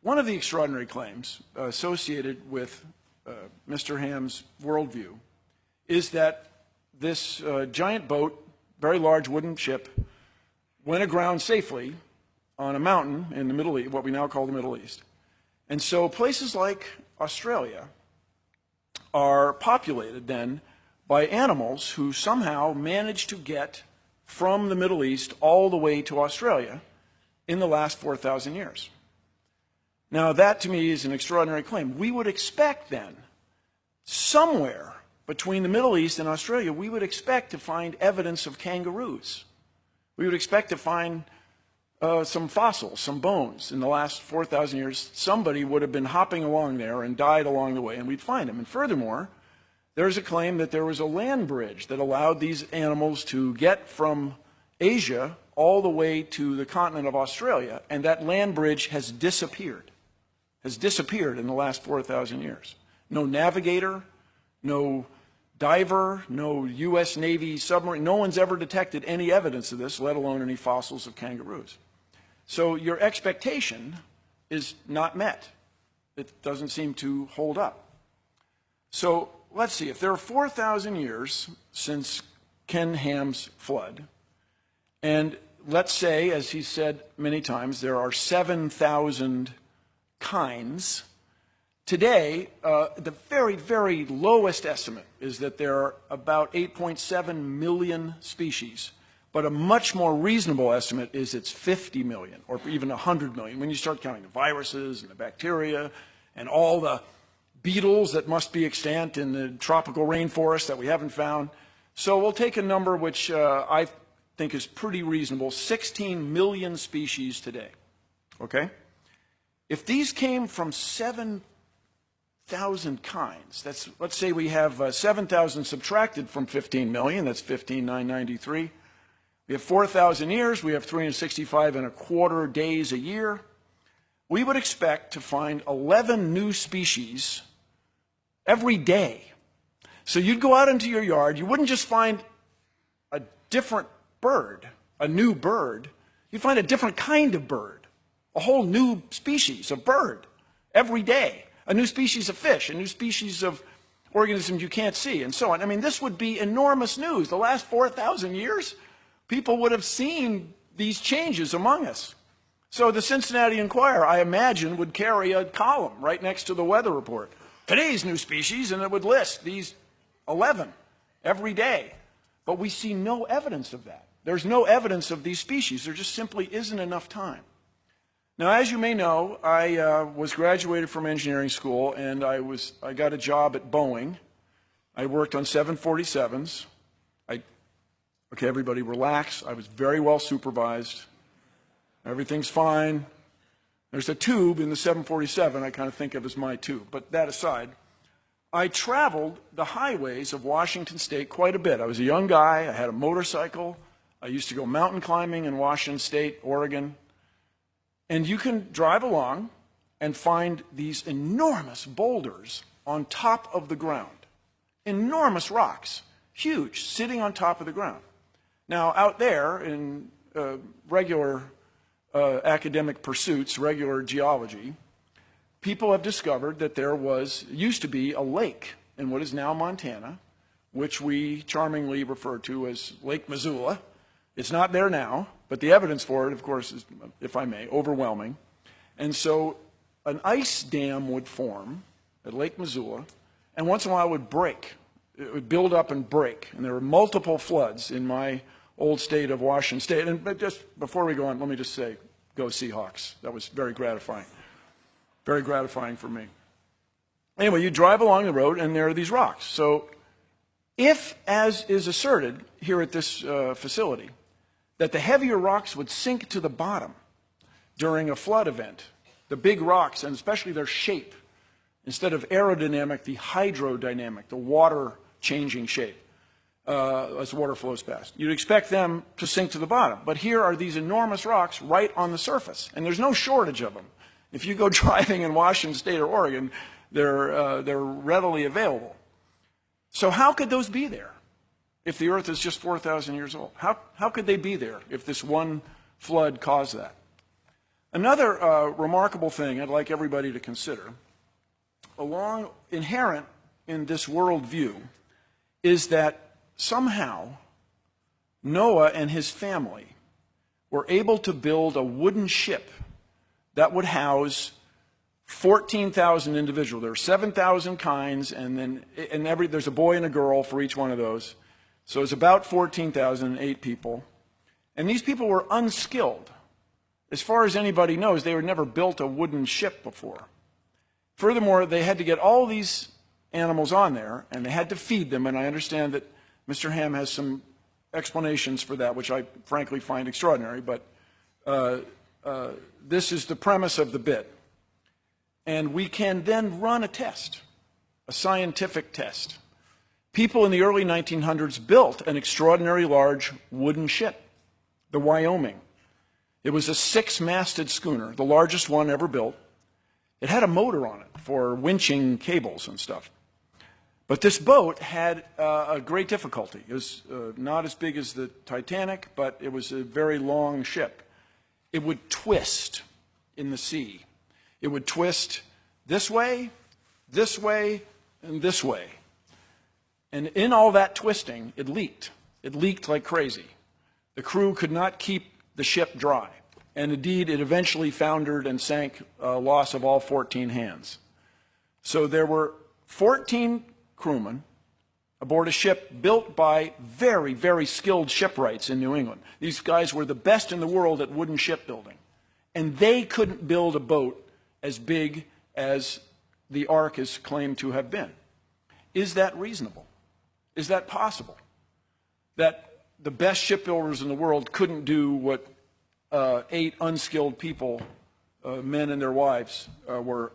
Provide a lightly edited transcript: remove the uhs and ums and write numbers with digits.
One of the extraordinary claims associated with Mr. Ham's worldview is that this giant boat, very large wooden ship, went aground safely on a mountain in the Middle East, what we now call the Middle East. And so places like Australia are populated then by animals who somehow managed to get from the Middle East all the way to Australia in the last 4,000 years. Now that to me is an extraordinary claim. We would expect then, somewhere between the Middle East and Australia, we would expect to find evidence of kangaroos. We would expect to find some fossils, some bones. In the last 4,000 years, somebody would have been hopping along there and died along the way, and we'd find them. And furthermore, there's a claim that there was a land bridge that allowed these animals to get from Asia all the way to the continent of Australia, and that land bridge has disappeared in the last 4,000 years. No navigator, no diver, no U.S. Navy submarine, no one's ever detected any evidence of this, let alone any fossils of kangaroos. So your expectation is not met. It doesn't seem to hold up. So let's see, if there are 4,000 years since Ken Ham's flood, and let's say, as he said many times, there are 7,000 kinds. Today, the very, very lowest estimate is that there are about 8.7 million species. But a much more reasonable estimate is it's 50 million or even 100 million when you start counting the viruses and the bacteria and all the beetles that must be extant in the tropical rainforest that we haven't found. So we'll take a number which I think is pretty reasonable, 16 million species today. Okay? If these came from 7,000 kinds, let's say we have 7,000 subtracted from 15 million, that's 15,993. We have 4,000 years, we have 365 and a quarter days a year. We would expect to find 11 new species every day. So you'd go out into your yard, you wouldn't just find a different bird, a new bird, you'd find a different kind of bird, a whole new species of bird every day, a new species of fish, a new species of organisms you can't see, and so on. I mean, this would be enormous news. The last 4,000 years, people would have seen these changes among us. So the Cincinnati Enquirer, I imagine, would carry a column right next to the weather report. Today's new species, and it would list these 11 every day. But we see no evidence of that. There's no evidence of these species. There just simply isn't enough time. Now, as you may know, I was graduated from engineering school, and I got a job at Boeing. I worked on 747s. Okay, everybody relax. I was very well supervised. Everything's fine. There's a tube in the 747 I kind of think of as my tube. But that aside, I traveled the highways of Washington State quite a bit. I was a young guy. I had a motorcycle. I used to go mountain climbing in Washington State, Oregon. And you can drive along and find these enormous boulders on top of the ground. Enormous rocks, huge, sitting on top of the ground. Now, out there in regular academic pursuits, regular geology, people have discovered that there used to be a lake in what is now Montana, which we charmingly refer to as Lake Missoula. It's not there now, but the evidence for it, of course, is, if I may, overwhelming. And so an ice dam would form at Lake Missoula, and once in a while it would break. It would build up and break. And there were multiple floods in my old state of Washington State. And just before we go on, let me just say, go Seahawks. That was very gratifying. Very gratifying for me. Anyway, you drive along the road, and there are these rocks. So if, as is asserted here at this facility, that the heavier rocks would sink to the bottom during a flood event, the big rocks, and especially their shape, instead of aerodynamic, the hydrodynamic, the water-changing shape, as water flows past. You'd expect them to sink to the bottom. But here are these enormous rocks right on the surface, and there's no shortage of them. If you go driving in Washington State or Oregon, they're readily available. So how could those be there if the Earth is just 4,000 years old? How could they be there if this one flood caused that? Another remarkable thing I'd like everybody to consider, inherent in this worldview, is that somehow Noah and his family were able to build a wooden ship that would house 14,000 individuals. There are 7,000 kinds, and there's a boy and a girl for each one of those. So it's about 14,008 people. And these people were unskilled. As far as anybody knows, they had never built a wooden ship before. Furthermore, they had to get all these animals on there, and they had to feed them, and I understand that Mr. Ham has some explanations for that, which I frankly find extraordinary, but this is the premise of the bit. And we can then run a test, a scientific test. People in the early 1900s built an extraordinarily large wooden ship, the Wyoming. It was a 6-masted schooner, the largest one ever built. It had a motor on it for winching cables and stuff. But this boat had a great difficulty. It was not as big as the Titanic, but it was a very long ship. It would twist in the sea. It would twist this way, and this way. And in all that twisting, it leaked. It leaked like crazy. The crew could not keep the ship dry. And indeed, it eventually foundered and sank, loss of all 14 hands. So there were 14 crewmen aboard a ship built by very, very skilled shipwrights in New England. These guys were the best in the world at wooden shipbuilding. And they couldn't build a boat as big as the Ark is claimed to have been. Is that reasonable? Is that possible? That the best shipbuilders in the world couldn't do what 8 unskilled people, men and their wives, were